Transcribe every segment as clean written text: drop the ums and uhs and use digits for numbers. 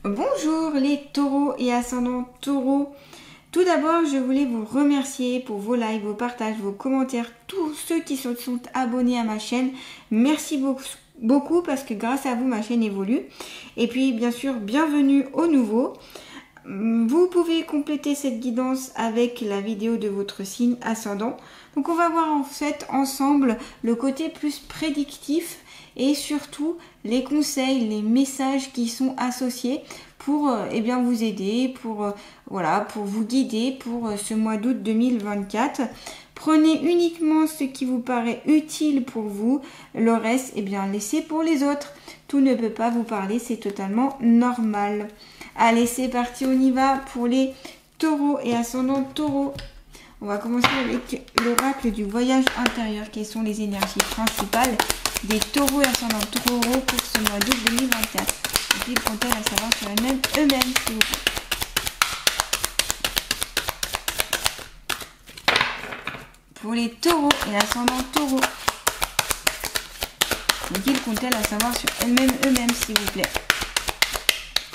Bonjour les taureaux et ascendants taureaux. Tout d'abord, je voulais vous remercier pour vos likes, vos partages, vos commentaires, tous ceux qui se sont abonnés à ma chaîne. Merci beaucoup parce que grâce à vous, ma chaîne évolue. Et puis, bien sûr, bienvenue aux nouveaux. Vous pouvez compléter cette guidance avec la vidéo de votre signe ascendant. Donc, on va voir en fait ensemble le côté plus prédictif et surtout les conseils, les messages qui sont associés pour bien vous aider, pour vous guider pour ce mois d'août 2024. Prenez uniquement ce qui vous paraît utile pour vous, le reste, laissez pour les autres. Tout ne peut pas vous parler, c'est totalement normal. Allez, c'est parti, on y va pour les taureaux et ascendants taureaux. On va commencer avec l'oracle du voyage intérieur, qui sont les énergies principales des taureaux et ascendants taureaux pour ce mois d'août 2024. Et puis, comptez à savoir sur eux-mêmes, s'il vous plaît. Pour les taureaux et ascendants taureaux. Qu'ils comptez à savoir sur eux-mêmes, s'il vous plaît.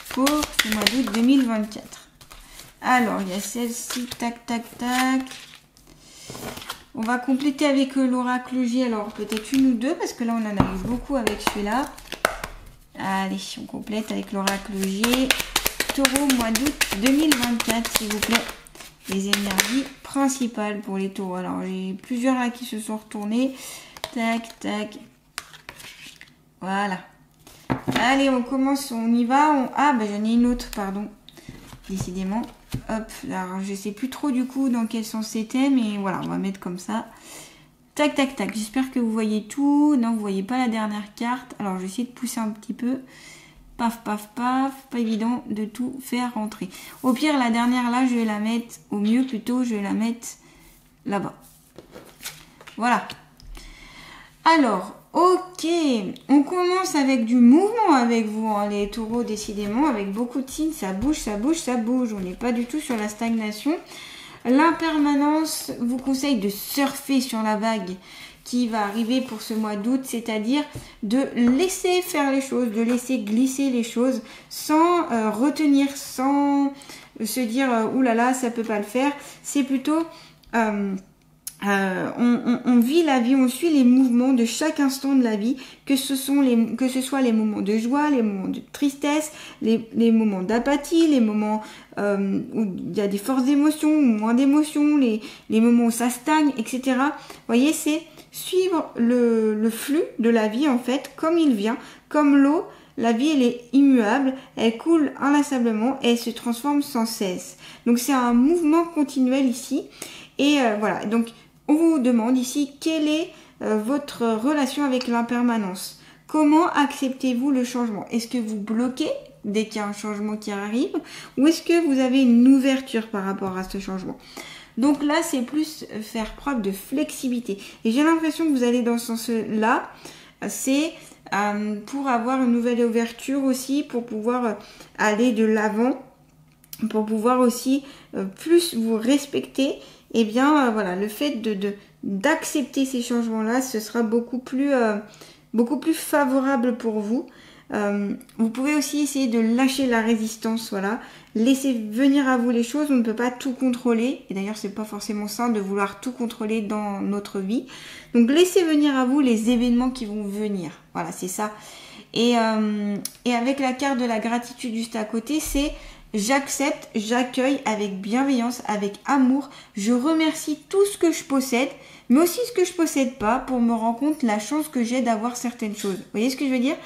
Pour ce mois d'août 2024. Alors, il y a celle-ci, tac, tac, tac. On va compléter avec l'oracle J, alors peut-être une ou deux, parce que là, on en a eu beaucoup avec celui-là. Allez, on complète avec l'oracle J. Taureau, mois d'août 2024, s'il vous plaît. Les énergies principales pour les taureaux. Alors, j'ai plusieurs là qui se sont retournés. Tac, tac. Voilà. Allez, on commence, on y va. J'en ai une autre, pardon. Décidément. Hop, alors je sais plus trop du coup dans quel sens c'était, mais voilà, on va mettre comme ça. Tac, tac, tac. J'espère que vous voyez tout. Non, vous voyez pas la dernière carte. Alors, je vais essayer de pousser un petit peu. Paf, paf, paf. Pas évident de tout faire rentrer. Au pire, la dernière là, je vais la mettre, au mieux plutôt, je vais la mettre là-bas. Voilà. Alors, ok, on commence avec du mouvement avec vous, hein, les taureaux, décidément, avec beaucoup de signes, ça bouge, ça bouge, ça bouge. On n'est pas du tout sur la stagnation. L'impermanence vous conseille de surfer sur la vague qui va arriver pour ce mois d'août, c'est-à-dire de laisser faire les choses, de laisser glisser les choses sans retenir, sans se dire oulala, ça peut pas le faire. C'est plutôt... on vit la vie, on suit les mouvements de chaque instant de la vie, que ce soit les moments de joie, les moments de tristesse, les moments d'apathie, les moments où il y a des forces d'émotions ou moins d'émotions, les moments où ça stagne, etc. Vous voyez, c'est suivre le flux de la vie en fait, comme il vient, comme l'eau. La vie, elle est immuable, elle coule inlassablement et elle se transforme sans cesse. Donc c'est un mouvement continuel ici. Et voilà, donc on vous demande ici quelle est votre relation avec l'impermanence. Comment acceptez-vous le changement? Est-ce que vous bloquez dès qu'il y a un changement qui arrive ou est-ce que vous avez une ouverture par rapport à ce changement? Donc là, c'est plus faire preuve de flexibilité. Et j'ai l'impression que vous allez dans ce sens-là. C'est pour avoir une nouvelle ouverture aussi, pour pouvoir aller de l'avant, pour pouvoir aussi plus vous respecter. Eh bien, voilà, le fait d'accepter ces changements-là, ce sera beaucoup plus favorable pour vous. Vous pouvez aussi essayer de lâcher la résistance, voilà. Laissez venir à vous les choses, on ne peut pas tout contrôler. Et d'ailleurs, c'est pas forcément sain de vouloir tout contrôler dans notre vie. Donc, laissez venir à vous les événements qui vont venir. Voilà, c'est ça. Et avec la carte de la gratitude juste à côté, c'est... J'accepte, j'accueille avec bienveillance, avec amour. Je remercie tout ce que je possède, mais aussi ce que je possède pas pour me rendre compte la chance que j'ai d'avoir certaines choses. Vous voyez ce que je veux dire?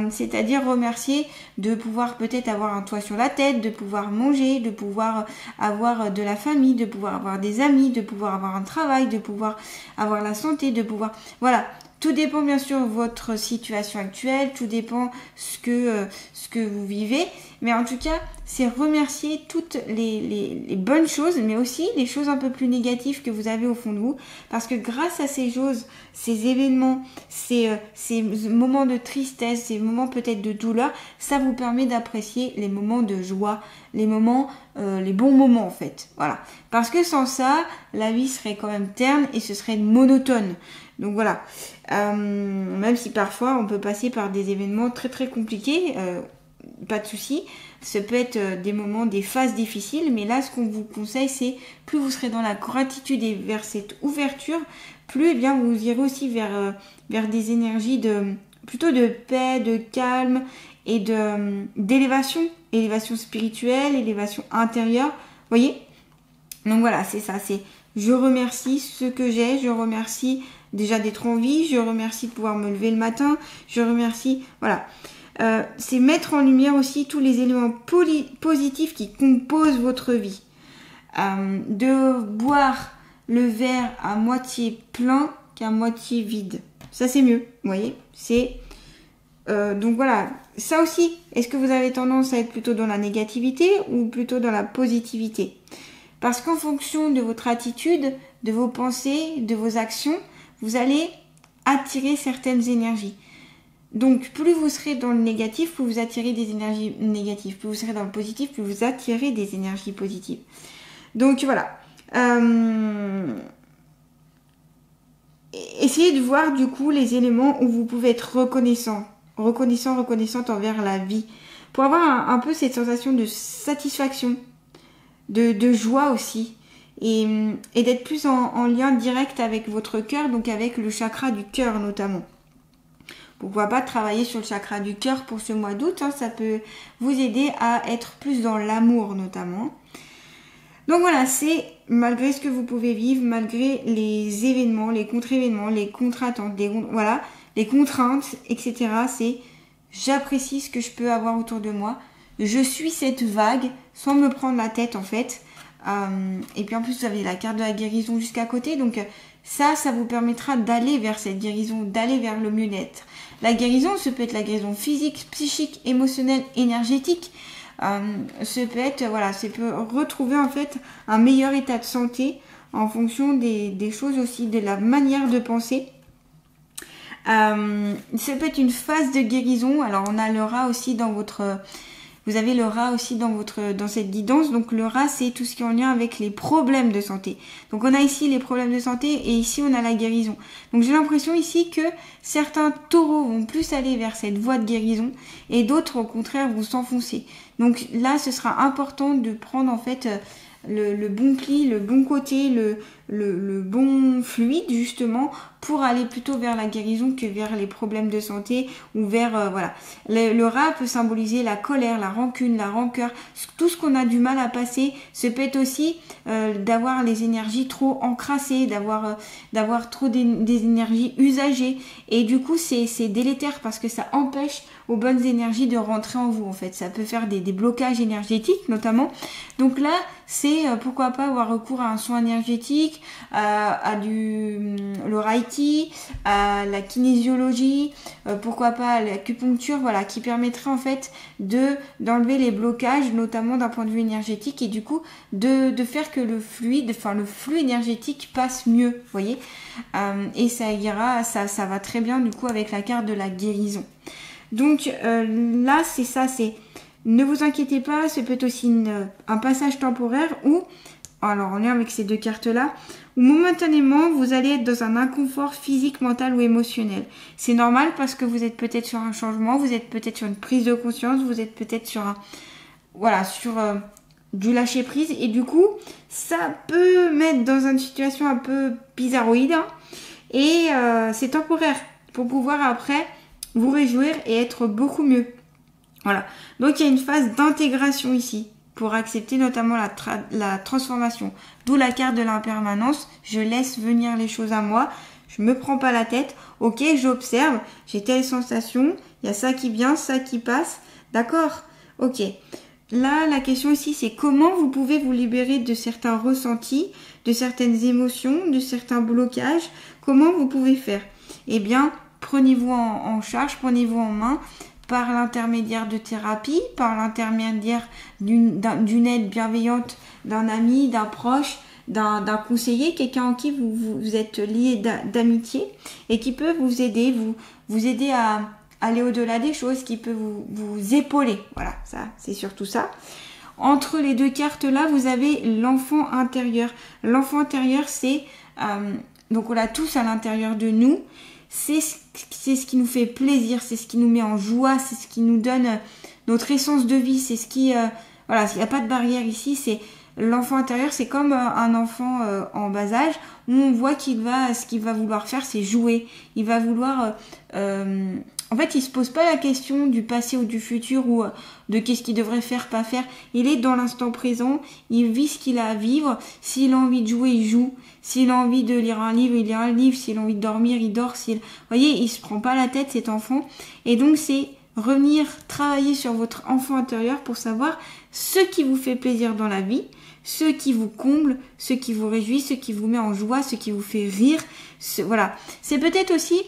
C'est-à-dire remercier de pouvoir peut-être avoir un toit sur la tête, de pouvoir manger, de pouvoir avoir de la famille, de pouvoir avoir des amis, de pouvoir avoir un travail, de pouvoir avoir la santé, de pouvoir... Voilà. Tout dépend bien sûr de votre situation actuelle, tout dépend ce que vous vivez. Mais en tout cas, c'est remercier toutes les bonnes choses, mais aussi les choses un peu plus négatives que vous avez au fond de vous. Parce que grâce à ces choses, ces événements, ces moments de tristesse, ces moments peut-être de douleur, ça vous permet d'apprécier les moments de joie, les bons moments en fait. Voilà. Parce que sans ça, la vie serait quand même terne et ce serait monotone. Donc voilà, même si parfois on peut passer par des événements très très compliqués, pas de souci. Ça peut être des moments, des phases difficiles, mais là, ce qu'on vous conseille, c'est plus vous serez dans la gratitude et vers cette ouverture, plus eh bien vous irez aussi vers des énergies plutôt de paix, de calme et d'élévation, élévation spirituelle, élévation intérieure. Vous voyez? Donc voilà, c'est ça. C'est je remercie ce que j'ai, je remercie déjà d'être en vie, je remercie de pouvoir me lever le matin, je remercie, voilà. C'est mettre en lumière aussi tous les éléments positifs qui composent votre vie. De boire le verre à moitié plein qu'à moitié vide. Ça, c'est mieux, vous voyez. Donc voilà, ça aussi, est-ce que vous avez tendance à être plutôt dans la négativité ou plutôt dans la positivité? Parce qu'en fonction de votre attitude, de vos pensées, de vos actions, vous allez attirer certaines énergies. Donc, plus vous serez dans le négatif, plus vous attirez des énergies négatives. Plus vous serez dans le positif, plus vous attirez des énergies positives. Donc, voilà. Essayez de voir, du coup, les éléments où vous pouvez être reconnaissante envers la vie. Pour avoir un peu cette sensation de satisfaction, de joie aussi. Et d'être plus en lien direct avec votre cœur, donc avec le chakra du cœur notamment. Pourquoi pas travailler sur le chakra du cœur pour ce mois d'août, hein, ça peut vous aider à être plus dans l'amour notamment. Donc voilà, c'est malgré ce que vous pouvez vivre, malgré les événements, les contre-événements, les contre-attentes, les contraintes, etc. C'est j'apprécie ce que je peux avoir autour de moi, je suis cette vague sans me prendre la tête en fait. Et puis en plus vous avez la carte de la guérison jusqu'à côté, donc ça vous permettra d'aller vers cette guérison, d'aller vers le mieux-être. La guérison, ça peut être la guérison physique, psychique, émotionnelle, énergétique. Ça peut retrouver en fait un meilleur état de santé en fonction des choses aussi, de la manière de penser. Ça peut être une phase de guérison. Alors on a le rat aussi dans votre... Vous avez le rat aussi dans cette guidance. Donc le rat, c'est tout ce qui est en lien avec les problèmes de santé. Donc on a ici les problèmes de santé et ici on a la guérison. Donc j'ai l'impression ici que certains taureaux vont plus aller vers cette voie de guérison et d'autres au contraire vont s'enfoncer. Donc là, ce sera important de prendre en fait le bon pli, le bon côté, le bon fluide justement pour aller plutôt vers la guérison que vers les problèmes de santé ou vers le rat peut symboliser la colère, la rancune, la rancœur, tout ce qu'on a du mal à passer. Ça peut être aussi d'avoir les énergies trop encrassées, d'avoir trop des énergies usagées et du coup c'est délétère parce que ça empêche aux bonnes énergies de rentrer en vous en fait. Ça peut faire des blocages énergétiques notamment. Donc là c'est pourquoi pas avoir recours à un soin énergétique, à le reiki, à la kinésiologie, pourquoi pas à l'acupuncture, voilà, qui permettrait en fait d'enlever les blocages, notamment d'un point de vue énergétique et du coup de faire que le flux énergétique passe mieux, vous voyez, et ça ira, ça va très bien du coup avec la carte de la guérison. Donc là c'est ça, ne vous inquiétez pas, c'est peut-être aussi un passage temporaire où, alors en lien avec ces deux cartes-là, où momentanément vous allez être dans un inconfort physique, mental ou émotionnel. C'est normal parce que vous êtes peut-être sur un changement, vous êtes peut-être sur une prise de conscience, vous êtes peut-être sur du lâcher prise et du coup ça peut mettre dans une situation un peu bizarroïde et c'est temporaire pour pouvoir après vous réjouir et être beaucoup mieux. Voilà, donc il y a une phase d'intégration ici pour accepter notamment la transformation. D'où la carte de l'impermanence, je laisse venir les choses à moi, je me prends pas la tête, ok, j'observe, j'ai telle sensation, il y a ça qui vient, ça qui passe, d'accord, ok. Là, la question ici, c'est comment vous pouvez vous libérer de certains ressentis, de certaines émotions, de certains blocages, comment vous pouvez faire? Eh bien, prenez-vous en charge, prenez-vous en main, par l'intermédiaire de thérapie, par l'intermédiaire d'une aide bienveillante d'un ami, d'un proche, d'un conseiller, quelqu'un en qui vous êtes lié d'amitié et qui peut vous aider à aller au-delà des choses, qui peut vous épauler. Voilà, ça, c'est surtout ça. Entre les deux cartes là, vous avez l'enfant intérieur. L'enfant intérieur, c'est donc on l'a tous à l'intérieur de nous. C'est ce qui nous fait plaisir, c'est ce qui nous met en joie, c'est ce qui nous donne notre essence de vie, c'est ce qui... voilà, il n'y a pas de barrière ici, c'est l'enfant intérieur, c'est comme un enfant en bas âge, où on voit ce qu'il va vouloir faire, c'est jouer. Il va vouloir... en fait, il se pose pas la question du passé ou du futur ou de qu'est-ce qu'il devrait faire, pas faire. Il est dans l'instant présent, il vit ce qu'il a à vivre. S'il a envie de jouer, il joue. S'il a envie de lire un livre, il lit un livre. S'il a envie de dormir, il dort. Vous voyez, il se prend pas la tête, cet enfant. Et donc, c'est revenir travailler sur votre enfant intérieur pour savoir ce qui vous fait plaisir dans la vie, ce qui vous comble, ce qui vous réjouit, ce qui vous met en joie, ce qui vous fait rire. Voilà. C'est peut-être aussi...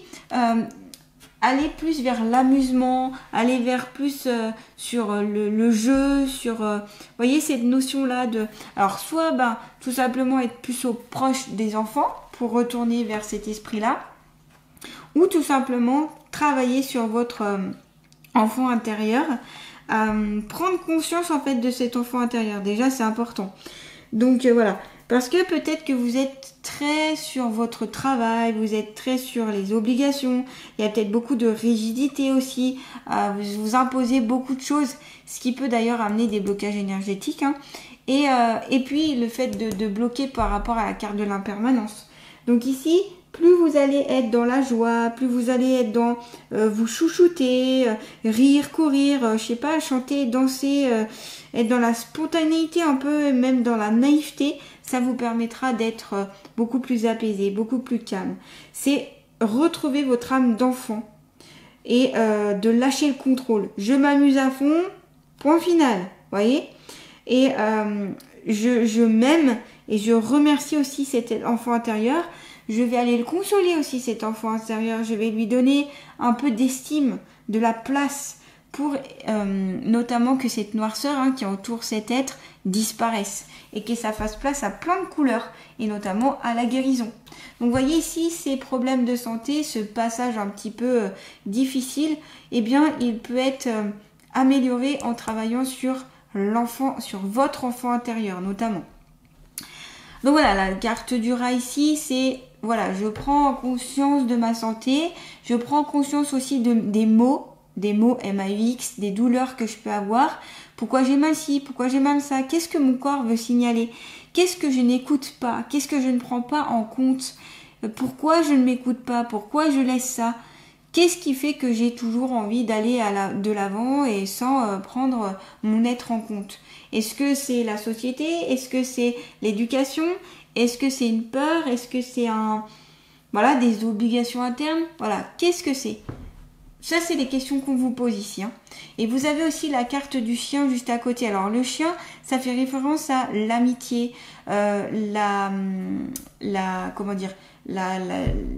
aller plus vers l'amusement, aller vers plus sur le jeu, sur voyez cette notion là de alors soit tout simplement être plus au proche des enfants pour retourner vers cet esprit là, ou tout simplement travailler sur votre enfant intérieur, prendre conscience en fait de cet enfant intérieur. Déjà c'est important. Donc voilà. Parce que peut-être que vous êtes très sur votre travail, vous êtes très sur les obligations, il y a peut-être beaucoup de rigidité aussi, vous imposez beaucoup de choses, ce qui peut d'ailleurs amener des blocages énergétiques. Hein. Et puis le fait de bloquer par rapport à la carte de l'impermanence. Donc ici, plus vous allez être dans la joie, plus vous allez être dans vous chouchouter, rire, courir, je sais pas, chanter, danser, être dans la spontanéité un peu, même dans la naïveté, ça vous permettra d'être beaucoup plus apaisé, beaucoup plus calme. C'est retrouver votre âme d'enfant et de lâcher le contrôle. Je m'amuse à fond, point final, voyez. Et je m'aime et je remercie aussi cet enfant intérieur. Je vais aller le consoler aussi, cet enfant intérieur. Je vais lui donner un peu d'estime, de la place pour notamment que cette noirceur qui entoure cet être disparaisse et que ça fasse place à plein de couleurs et notamment à la guérison. Donc vous voyez ici ces problèmes de santé, ce passage un petit peu difficile, eh bien il peut être amélioré en travaillant sur l'enfant, sur votre enfant intérieur notamment. Donc voilà, la carte du rat ici, c'est voilà, je prends conscience de ma santé, je prends conscience aussi des mots MAUX, des douleurs que je peux avoir. Pourquoi j'ai mal ci, pourquoi j'ai mal ça, qu'est-ce que mon corps veut signaler, qu'est-ce que je n'écoute pas, qu'est-ce que je ne prends pas en compte, pourquoi je ne m'écoute pas, pourquoi je laisse ça, qu'est-ce qui fait que j'ai toujours envie d'aller de l'avant et sans prendre mon être en compte. Est-ce que c'est la société, est-ce que c'est l'éducation, est-ce que c'est une peur, est-ce que c'est des obligations internes, voilà, qu'est-ce que c'est? Ça, c'est les questions qu'on vous pose ici. Hein. Et vous avez aussi la carte du chien juste à côté. Alors, le chien, ça fait référence à l'amitié, comment dire, il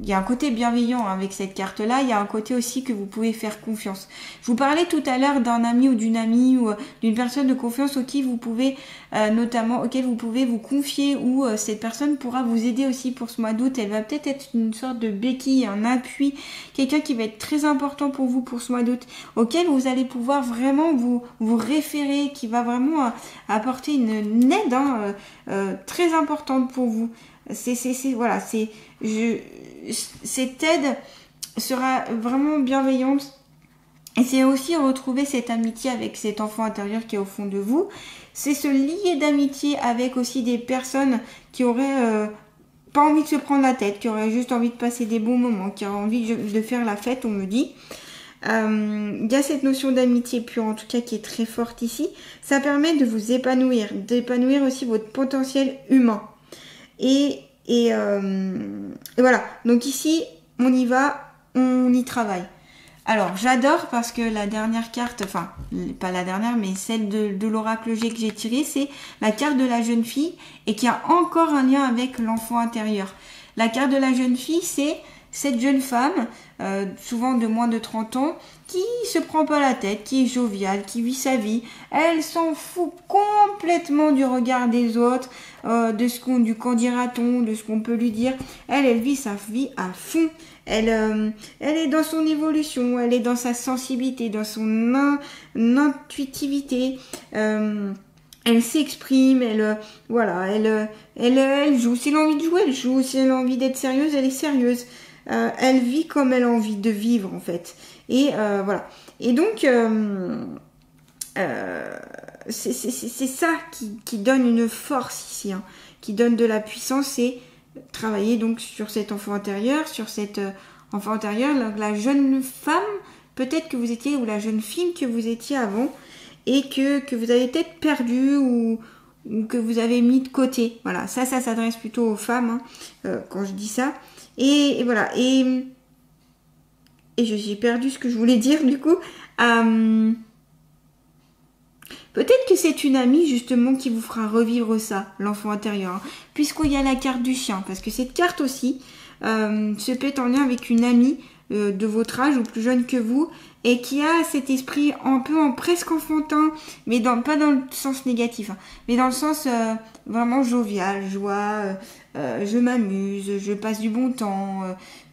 y a un côté bienveillant avec cette carte-là. Il y a un côté aussi que vous pouvez faire confiance. Je vous parlais tout à l'heure d'un ami ou d'une amie ou d'une personne de confiance auquel vous pouvez vous confier, ou cette personne pourra vous aider aussi pour ce mois d'août. Elle va peut-être être une sorte de béquille, un appui, quelqu'un qui va être très important pour vous pour ce mois d'août, auquel vous allez pouvoir vraiment vous référer, qui va vraiment apporter une aide très importante pour vous. Cette aide sera vraiment bienveillante, et c'est aussi retrouver cette amitié avec cet enfant intérieur qui est au fond de vous. C'est se lier d'amitié avec aussi des personnes qui auraient pas envie de se prendre la tête, qui auraient juste envie de passer des bons moments, qui auraient envie de faire la fête, on me dit. Il y a cette notion d'amitié pure en tout cas qui est très forte ici. Ça permet de vous épanouir, d'épanouir aussi votre potentiel humain. Et voilà, donc ici on y va, on y travaille. Alors j'adore parce que la dernière carte, enfin pas la dernière mais celle de l'oracle G que j'ai tiré, c'est la carte de la jeune fille et qui a encore un lien avec l'enfant intérieur. La carte de la jeune fille, c'est cette jeune femme, souvent de moins de 30 ans, qui se prend pas la tête, qui est joviale, qui vit sa vie. Elle s'en fout complètement du regard des autres, du qu'en dira-t-on, de ce qu'on peut lui dire. Elle vit sa vie à fond. Elle est dans son évolution, elle est dans sa sensibilité, dans son intuitivité. Elle s'exprime, elle joue. Si elle a envie de jouer, elle joue. Si elle a envie d'être sérieuse, elle est sérieuse. Elle vit comme elle a envie de vivre en fait. Et voilà. Et donc c'est ça qui donne une force ici, hein, qui donne de la puissance, c'est travailler donc sur cet enfant intérieur, la jeune femme peut-être que vous étiez, ou la jeune fille que vous étiez avant, et que vous avez peut-être perdu ou que vous avez mis de côté. Voilà, ça s'adresse plutôt aux femmes, hein, quand je dis ça. Et voilà, et j'ai perdu ce que je voulais dire du coup. Peut-être que c'est une amie justement qui vous fera revivre ça, l'enfant intérieur, hein, puisqu'il y a la carte du chien, parce que cette carte aussi se peut être en lien avec une amie de votre âge ou plus jeune que vous, et qui a cet esprit un peu presque enfantin, mais pas dans le sens négatif, hein, mais dans le sens vraiment jovial, joie, je m'amuse, je passe du bon temps,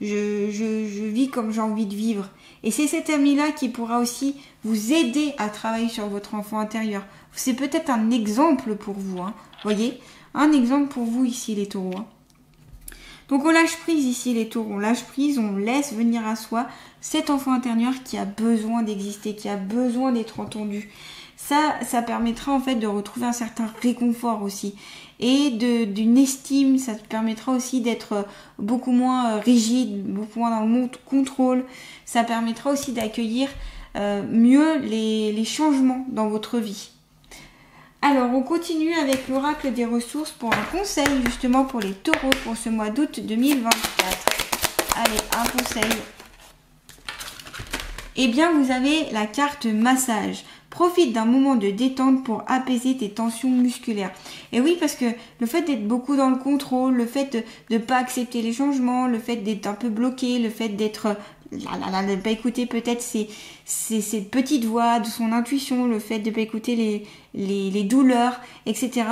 je vis comme j'ai envie de vivre. Et c'est cet ami-là qui pourra aussi vous aider à travailler sur votre enfant intérieur. C'est peut-être un exemple pour vous, hein, voyez, un exemple pour vous ici les taureaux, hein. Donc on lâche prise ici les taureaux, on lâche prise, on laisse venir à soi cet enfant intérieur qui a besoin d'exister, qui a besoin d'être entendu. Ça permettra en fait de retrouver un certain réconfort aussi et d'une estime, ça te permettra aussi d'être beaucoup moins rigide, beaucoup moins dans le contrôle. Ça permettra aussi d'accueillir mieux les changements dans votre vie. Alors, on continue avec l'oracle des ressources pour un conseil justement pour les taureaux pour ce mois d'août 2024. Allez, un conseil. Eh bien, vous avez la carte massage. Profite d'un moment de détente pour apaiser tes tensions musculaires. Et oui, parce que le fait d'être beaucoup dans le contrôle, le fait de ne pas accepter les changements, le fait d'être un peu bloqué, le fait d'être de ne pas écouter peut-être ses petites voix, de son intuition, le fait de ne pas écouter les douleurs, etc.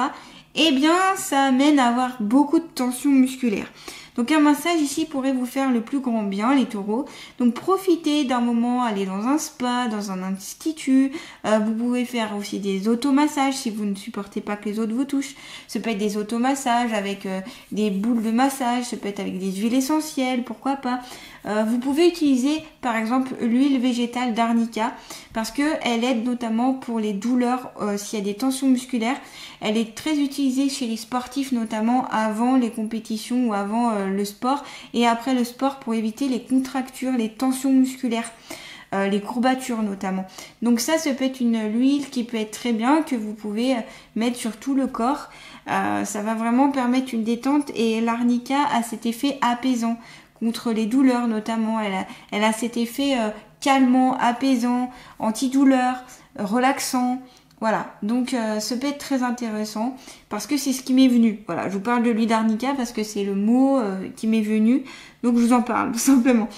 Eh bien, ça amène à avoir beaucoup de tensions musculaires. Donc un massage ici pourrait vous faire le plus grand bien, les taureaux. Donc profitez d'un moment, allez dans un spa, dans un institut. Vous pouvez faire aussi des automassages si vous ne supportez pas que les autres vous touchent. Ça peut être des automassages avec des boules de massage, ça peut être avec des huiles essentielles, pourquoi pas. Vous pouvez utiliser par exemple l'huile végétale d'arnica parce que elle aide notamment pour les douleurs s'il y a des tensions musculaires. Elle est très utilisée chez les sportifs notamment avant les compétitions ou avant le sport et après le sport pour éviter les contractures, les tensions musculaires. Les courbatures notamment. Donc ça peut être une huile qui peut être très bien, que vous pouvez mettre sur tout le corps. Ça va vraiment permettre une détente et l'arnica a cet effet apaisant contre les douleurs notamment. Elle a cet effet calmant, apaisant, antidouleur, relaxant. Voilà, donc ça peut être très intéressant parce que c'est ce qui m'est venu. Voilà, je vous parle de l'huile d'arnica parce que c'est le mot qui m'est venu. Donc je vous en parle tout simplement.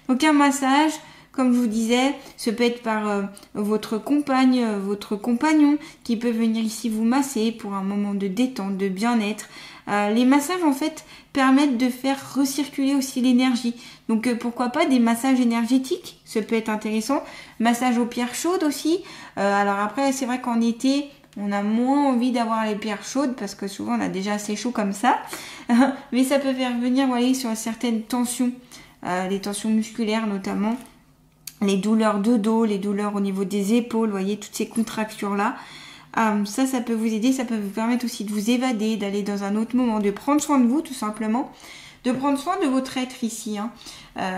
Donc un massage, comme je vous disais, ça peut être par votre compagne, votre compagnon qui peut venir ici vous masser pour un moment de détente, de bien-être. Les massages en fait permettent de faire recirculer aussi l'énergie. Donc pourquoi pas des massages énergétiques, ça peut être intéressant. Massage aux pierres chaudes aussi. Alors après c'est vrai qu'en été on a moins envie d'avoir les pierres chaudes parce que souvent on a déjà assez chaud comme ça. Mais ça peut faire venir, vous voyez, sur certaines tensions, les tensions musculaires notamment. Les douleurs de dos, les douleurs au niveau des épaules, vous voyez, toutes ces contractures-là. Ça peut vous aider, ça peut vous permettre aussi de vous évader, d'aller dans un autre moment, de prendre soin de vous tout simplement, de prendre soin de votre être ici. Hein.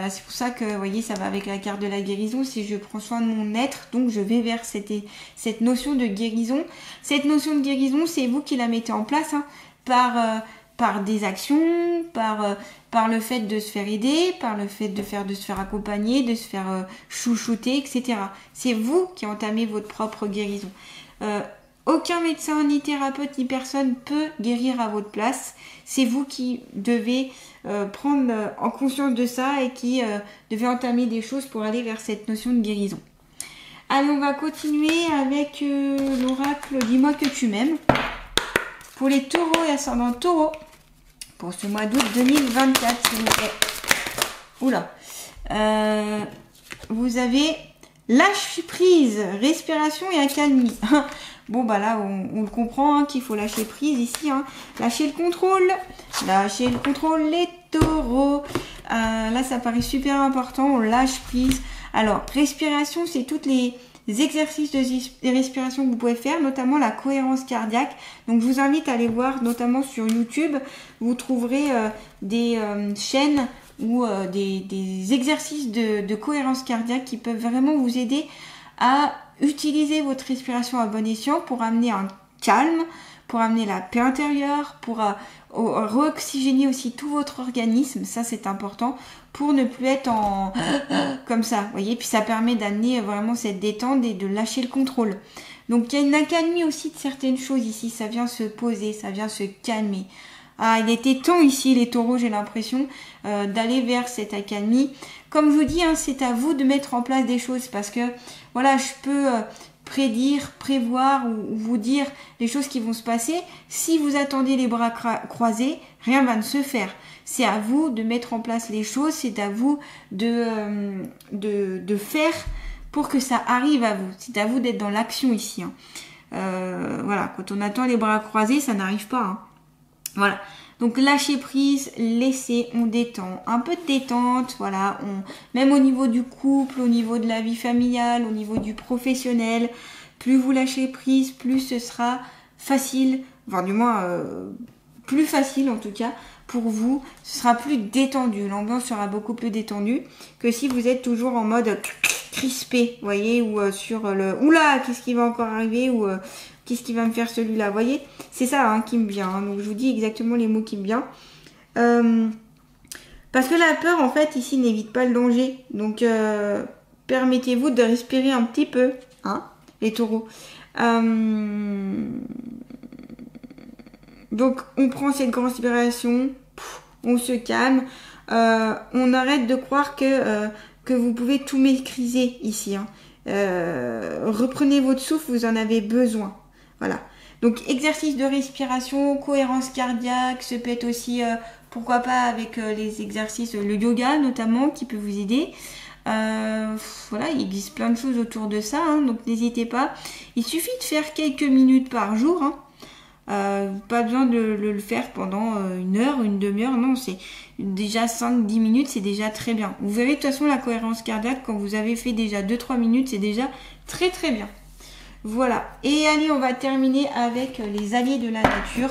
C'est pour ça que, vous voyez, ça va avec la carte de la guérison, si je prends soin de mon être, donc je vais vers cette notion de guérison. Cette notion de guérison, c'est vous qui la mettez en place hein, par des actions, par le fait de se faire aider, par le fait de se faire accompagner, de se faire chouchouter, etc. C'est vous qui entamez votre propre guérison. Aucun médecin, ni thérapeute, ni personne peut guérir à votre place. C'est vous qui devez prendre en conscience de ça et qui devez entamer des choses pour aller vers cette notion de guérison. Allez, on va continuer avec l'oracle « Dis-moi que tu m'aimes » pour les taureaux et ascendants taureaux pour ce mois d'août 2024, s'il vous plaît. Oula. Vous avez lâche prise, respiration et accalmie. Bon, bah là, on le comprend hein, qu'il faut lâcher prise ici. Hein. Lâcher le contrôle, les taureaux. Là, ça paraît super important, on lâche prise. Alors, respiration, c'est toutes les exercices de respiration que vous pouvez faire, notamment la cohérence cardiaque. Donc je vous invite à aller voir, notamment sur YouTube, vous trouverez des chaînes ou des exercices de cohérence cardiaque qui peuvent vraiment vous aider à utiliser votre respiration à bon escient pour amener un calme, pour amener la paix intérieure, pour re-oxygéner aussi tout votre organisme, ça c'est important, pour ne plus être en comme ça, vous voyez, puis ça permet d'amener vraiment cette détente et de lâcher le contrôle. Donc il y a une accalmie aussi de certaines choses ici, ça vient se poser, ça vient se calmer. Ah, il était temps ici les taureaux, j'ai l'impression, d'aller vers cette accalmie. Comme je vous dis, hein, c'est à vous de mettre en place des choses parce que, voilà, je peux prédire, prévoir ou vous dire les choses qui vont se passer. Si vous attendez les bras croisés, rien va ne se faire. C'est à vous de mettre en place les choses, c'est à vous de faire pour que ça arrive à vous. C'est à vous d'être dans l'action ici. Hein. Voilà, quand on attend les bras croisés, ça n'arrive pas. Hein. Voilà, donc lâcher prise, laisser, on détend, un peu de détente, voilà, même au niveau du couple, au niveau de la vie familiale, au niveau du professionnel, plus vous lâchez prise, plus ce sera facile, enfin du moins plus facile en tout cas pour vous, ce sera plus détendu, l'ambiance sera beaucoup plus détendue que si vous êtes toujours en mode crispé, vous voyez, ou sur le oula, qu'est-ce qui va encore arriver, ou qu'est-ce qui va me faire celui-là, vous voyez, c'est ça hein, qui me vient, hein. Donc je vous dis exactement les mots qui me viennent. Parce que la peur, en fait, ici, n'évite pas le danger. Donc, permettez-vous de respirer un petit peu, hein, les taureaux. Donc, on prend cette grande respiration, on se calme, on arrête de croire que vous pouvez tout maîtriser ici. Hein. Reprenez votre souffle, vous en avez besoin. Voilà. Donc, exercice de respiration, cohérence cardiaque, ça peut être aussi, pourquoi pas, avec les exercices, le yoga notamment, qui peut vous aider. Voilà, il existe plein de choses autour de ça, hein, donc n'hésitez pas. Il suffit de faire quelques minutes par jour. Hein. Pas besoin de le faire pendant une heure, une demi-heure. Non, c'est déjà 5-10 minutes, c'est déjà très bien. Vous verrez de toute façon la cohérence cardiaque, quand vous avez fait déjà 2-3 minutes, c'est déjà très très bien. Voilà, et allez, on va terminer avec les alliés de la nature.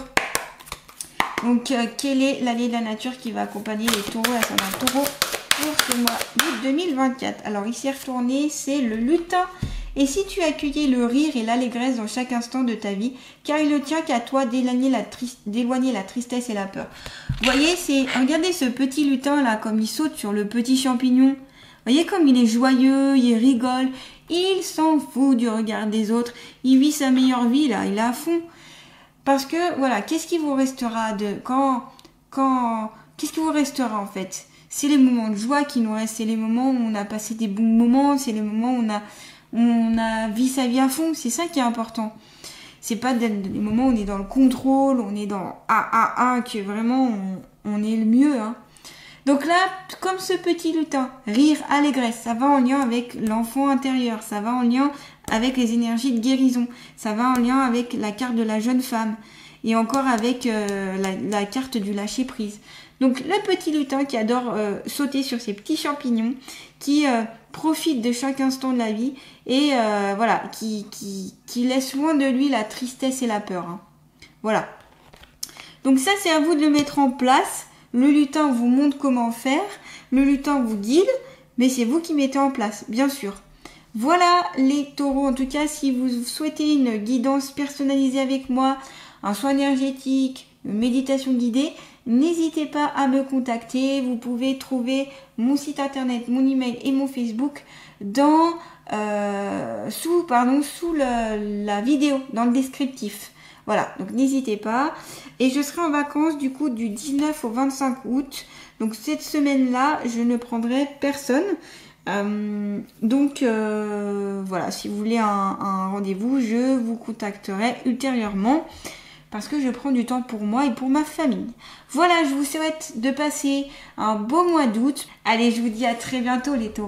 Donc, quel est l'allié de la nature qui va accompagner les taureaux, la Saint Taureau pour ce mois d'août 2024? Alors, ici retourné, c'est le lutin. Et si tu accueillais le rire et l'allégresse dans chaque instant de ta vie, car il ne tient qu'à toi d'éloigner la tristesse et la peur. Vous voyez, regardez ce petit lutin là, comme il saute sur le petit champignon. Vous voyez comme il est joyeux, il rigole, il s'en fout du regard des autres, il vit sa meilleure vie là, il est à fond. Parce que voilà, qu'est-ce qui vous restera qu'est-ce qui vous restera en fait? C'est les moments de joie qui nous restent, c'est les moments où on a passé des bons moments, c'est les moments où on a vu sa vie à fond, c'est ça qui est important. C'est pas des moments où on est dans le contrôle, on est dans que vraiment on est le mieux. Hein. Donc là, comme ce petit lutin, rire, allégresse, ça va en lien avec l'enfant intérieur, ça va en lien avec les énergies de guérison, ça va en lien avec la carte de la jeune femme et encore avec la carte du lâcher prise. Donc le petit lutin qui adore sauter sur ses petits champignons, qui profite de chaque instant de la vie et voilà, qui laisse loin de lui la tristesse et la peur. Hein. Voilà. Donc ça, c'est à vous de le mettre en place. Le lutin vous montre comment faire, le lutin vous guide, mais c'est vous qui mettez en place, bien sûr. Voilà les taureaux, en tout cas, si vous souhaitez une guidance personnalisée avec moi, un soin énergétique, une méditation guidée, n'hésitez pas à me contacter. Vous pouvez trouver mon site internet, mon email et mon Facebook sous la vidéo, dans le descriptif. Voilà, donc n'hésitez pas. Et je serai en vacances du coup du 19 au 25 août. Donc cette semaine-là, je ne prendrai personne. Voilà, si vous voulez un rendez-vous, je vous contacterai ultérieurement parce que je prends du temps pour moi et pour ma famille. Voilà, je vous souhaite de passer un beau mois d'août. Allez, je vous dis à très bientôt les taureaux.